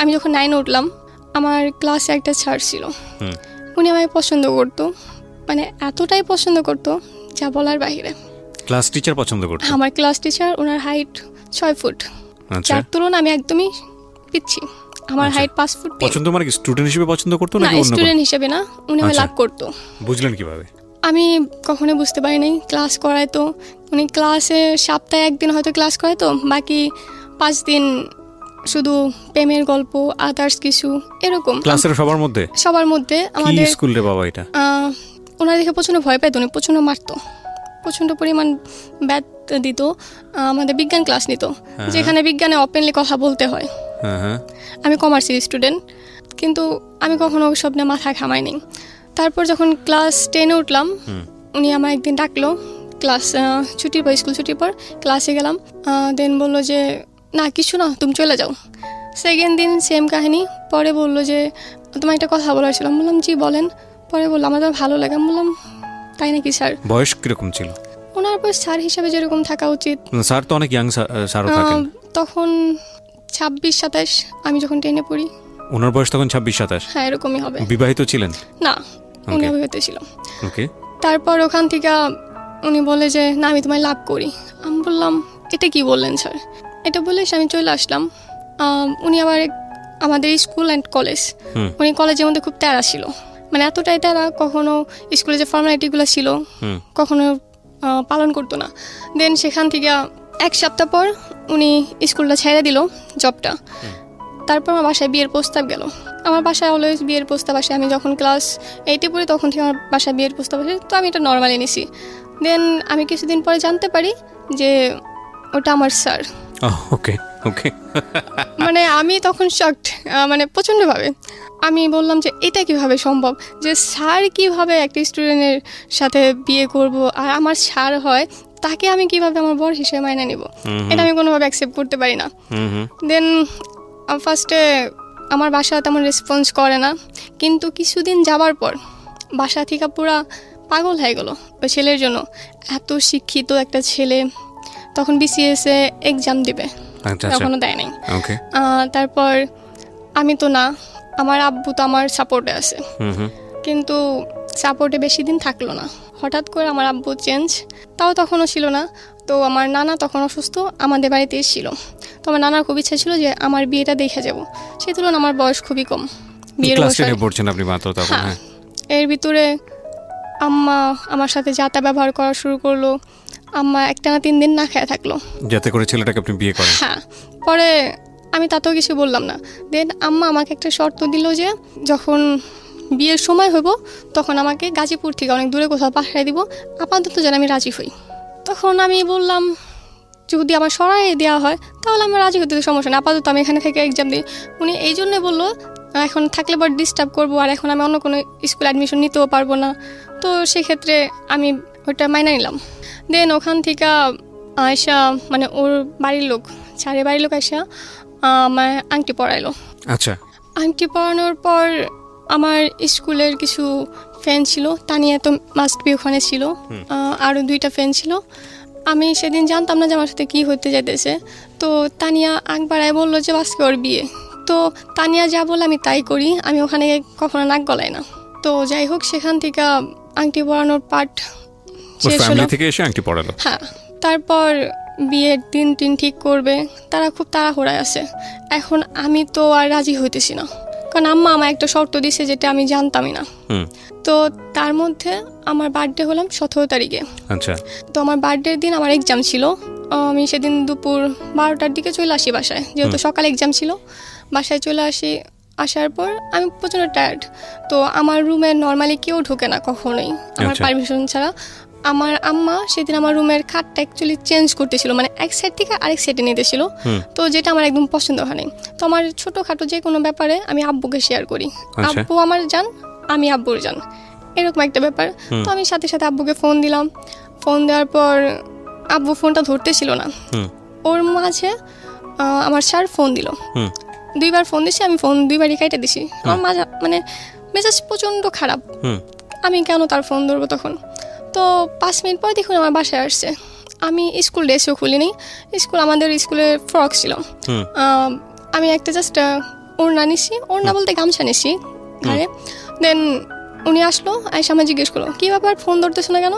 আমি যখন 9 উঠলাম, আমার ক্লাসে একটা স্যার ছিল, উনি আমাকে পছন্দ করতো, মানে এতটাই পছন্দ করতো যা বলার বাইরে। ক্লাস টিচার পছন্দ করতো? আমার ক্লাস টিচার, ওনার হাইট 6 ফুট, যার তুলনায় আমি একদমই পিচ্ছি। আমার হাইট 5 ফুট। পছন্দ মানে কি স্টুডেন্ট হিসেবে পছন্দ করতো না? স্টুডেন্ট হিসেবে না, উনি আমাকে লাভ করতো। বুঝলেন কিভাবে? আমি কখনো বুঝতে পারি নাই। ক্লাস করাইতো উনি, ক্লাসে সপ্তাহে 1 দিন হয়তো ক্লাস করাইতো, বাকি 5 দিন শুধু প্রেমের গল্প, আদার্স কিছু এরকম। ক্লাসের সবার মধ্যে? সবার মধ্যে। আমাদের স্কুল রে বাবা এটা। ওনার দেখে প্রচণ্ড ভয় পাইতো, উনি প্রচণ্ড মারতো, প্রচণ্ড পরিমাণ ব্যাট দিত। আমাদের বিজ্ঞান ক্লাস নিত, যেখানে বিজ্ঞানে ওপেনলি কথা বলতে হয়। আমি কমার্সের স্টুডেন্ট, কিন্তু আমি কখনো সব নিয়ে মাথা ঘামাইনি। তারপর যখন ক্লাস 10-এ উঠলাম, উনি আমার একদিন ডাকলো, ক্লাস ছুটির পর, স্কুল ছুটির পর ক্লাসে গেলাম। দেন বললো যে না কিছু না, তুমি চলে যাও। সেকেন্ড দিন সেম কাহিনী। পরে বললো যে তোমার একটা কথা বলার ছিল। আমি বললাম জি বলেন। পরে বললো আমার তো ভালো লাগে। আমি বললাম তাই নাকি স্যার? বয়স কিরকম ছিল ওনার? বয়স স্যার হিসাবে যেরকম থাকা উচিত। স্যার তো অনেক ইয়াং স্যারও থাকেন। তখন 26-27, আমি যখন 10-এ পড়ি। ওনার বয়স তখন 26-27? হ্যাঁ, এরকমই হবে। বিবাহিত ছিলেন? না, উনি অবিবাহিত ছিল। ওকে। তারপর ওখান থেকে উনি বলে যে না আমি তোমায় লাভ করি। আমি বললাম এটা কি বললেন স্যার? এটা বলে আমি চলে আসলাম। উনি আবার আমাদের স্কুল অ্যান্ড কলেজ, উনি কলেজের মধ্যে খুব তেড়া ছিল, মানে এতটাই তেড়া, কখনো স্কুলে যে ফর্মালিটিগুলো ছিল কখনো পালন করতো না। দেন সেখান থেকে 1 সপ্তাহ পর উনি স্কুলটা ছেড়ে দিল, জবটা। তারপর আমার বাসায় বিয়ের প্রস্তাব গেল। আমার বাসায় অলওয়েজ বিয়ের প্রস্তাব আসে। আমি যখন ক্লাস 8-এ পড়ি তখন থেকে আমার বাসায় বিয়ের প্রস্তাব আসে, তো আমি এটা নর্মালি নিছি। দেন আমি কিছুদিন পরে জানতে পারি যে ওটা আমার স্যার। ওকে ওকে। মানে আমি তখন শকড, মানে প্রচণ্ডভাবে। আমি বললাম যে এটা কিভাবে সম্ভব, যে স্যার কিভাবে একটা স্টুডেন্টের সাথে বিয়ে করব, আর আমার স্যার হয়, তাকে আমি কিভাবে আমার বর হিসেবে মাইনে নিব? এটা আমি কোনোভাবে অ্যাকসেপ্ট করতে পারি না। দেন ফার্স্টে আমার বাসা তেমন রেসপন্স করে না, কিন্তু কিছুদিন যাবার পর বাসা থেকে পুরা পাগল হয়ে গেল ওই ছেলের জন্য। এত শিক্ষিত একটা ছেলে, তখন বিসিএসে এক্সাম দিবে, এখনো দেয় নাই। তারপর আমি তো না, আমার আব্বু তো আমার সাপোর্টে আছে, কিন্তু সাপোর্টে বেশি দিন থাকলো না। হঠাৎ করে আমার আব্বু চেঞ্জ, তাও তখনও ছিল না। তো আমার নানা তখন অসুস্থ, আমাদের বাড়িতে এসেছিল। তো আমার নানার খুব ইচ্ছা ছিল যে আমার বিয়েটা দেখে যাব। সেই তুলনায় আমার বয়স খুবই কম, বিয়ের বয়স। হ্যাঁ, এর ভিতরে আম্মা আমার সাথে যাতা ব্যবহার করা শুরু করলো। আম্মা একটানা 3 দিন না খেয়ে থাকলো, যাতে করে ছেলেটাকে আপনি বিয়ে করেন। হ্যাঁ, পরে আমি তাতেও কিছু বললাম না। দেন আম্মা আমাকে একটা শর্ত দিল যে যখন বিয়ের সময় হইব তখন আমাকে গাজীপুর থেকে অনেক দূরে কোথাও পাঠিয়ে দিব, আপাতত যেন আমি রাজি হই। তখন আমি বললাম যদি আমার সরাই দেওয়া হয় তাহলে আমি রাজি হতে, সমস্যা না, আপাতত আমি এখানে থেকে এক্সাম দিই। উনি এই জন্যে বললো এখন থাকলে পর ডিস্টার্ব করবো, আর এখন আমি অন্য কোনো স্কুলে অ্যাডমিশন নিতেও পারবো না। তো সেক্ষেত্রে আমি ওটা মাইনা নিলাম। দেন ওখান থেকে আয়সা, মানে ওর বাড়ির লোক, চারে বাড়ির লোক আয়সা আমার আংটি পরাইলো। আচ্ছা। আংটি পরানোর পর আমার স্কুলের কিছু ফ্রেন্ড ছিল, তানিয়া তো মাস্ট বি ওখানে ছিল, আরও 2টা ফ্রেন্ড ছিল। আমি সেদিন জানতাম না যে আমার সাথে কী হতে যেতেছে। তো তানিয়া একবারায় বললো যে আজকে ওর বিয়ে। তো তানিয়া যা বলে আমি তাই করি, আমি ওখানে কখনো নাক গলাই না। তো যাই হোক, সেখান থেকে আংটি পরানোর পার্ট শেষ হলো। হ্যাঁ, তারপর বিয়ের দিন ঠিক করবে, তারা খুব তাড়াহুড়ায় আছে। এখন আমি তো আর রাজি হইতেছি না, কারণ আম্মা আমার একটা শর্ত দিছে যেটা আমি জানতামই না। তো তার মধ্যে আমার বার্থডে হলাম 17 তারিখে। আচ্ছা। তো আমার বার্থডের দিন আমার এক্সাম ছিল। আমি সেদিন দুপুর 12টার দিকে চলে আসি বাসায়, যেহেতু সকালে এক্সাম ছিল। বাসায় চলে আসি, আসার পর আমি প্রচণ্ড টায়ার্ড। তো আমার রুমে নর্মালি কেউ ঢোকে না কখনোই আমার পারমিশন ছাড়া। আমার আম্মা সেদিন আমার রুমের খাটটা অ্যাকচুয়ালি চেঞ্জ করতেছিল, মানে এক সাইড থেকে আরেক সাইডে নিতেছিল। তো যেটা আমার একদম পছন্দ হয়নি। তো আমার ছোটোখাটো যে কোনো ব্যাপারে আমি আব্বুকে শেয়ার করি, আব্বু আমার জান, আমি আব্বুর জান, এরকম একটা ব্যাপার। তো আমি সাথে সাথে আব্বুকে ফোন দিলাম। ফোন দেওয়ার পর আব্বু ফোনটা ধরতেছিল না। ওর মাঝে আমার স্যার ফোন দিল, 2বার ফোন দিছি, আমি ফোন 2বারই কাইটে দিছি। আমার মাঝে মানে মেজাজ প্রচণ্ড খারাপ, আমি কেন তার ফোন ধরবো তখন। তো 5 মিনিট পর দেখুন আমার বাসায় আসছে। আমি স্কুল ড্রেসও খুলিনি, আমাদের স্কুলের ফ্রক ছিল। আমি একটা জাস্ট ওড়না নিছি, ওড়না বলতে গামছা নিছি ঘাড়ে। দেন উনি আসলো, আইসা আমায় জিজ্ঞেস করলো কি ব্যাপার ফোন ধরতেছো না কেন।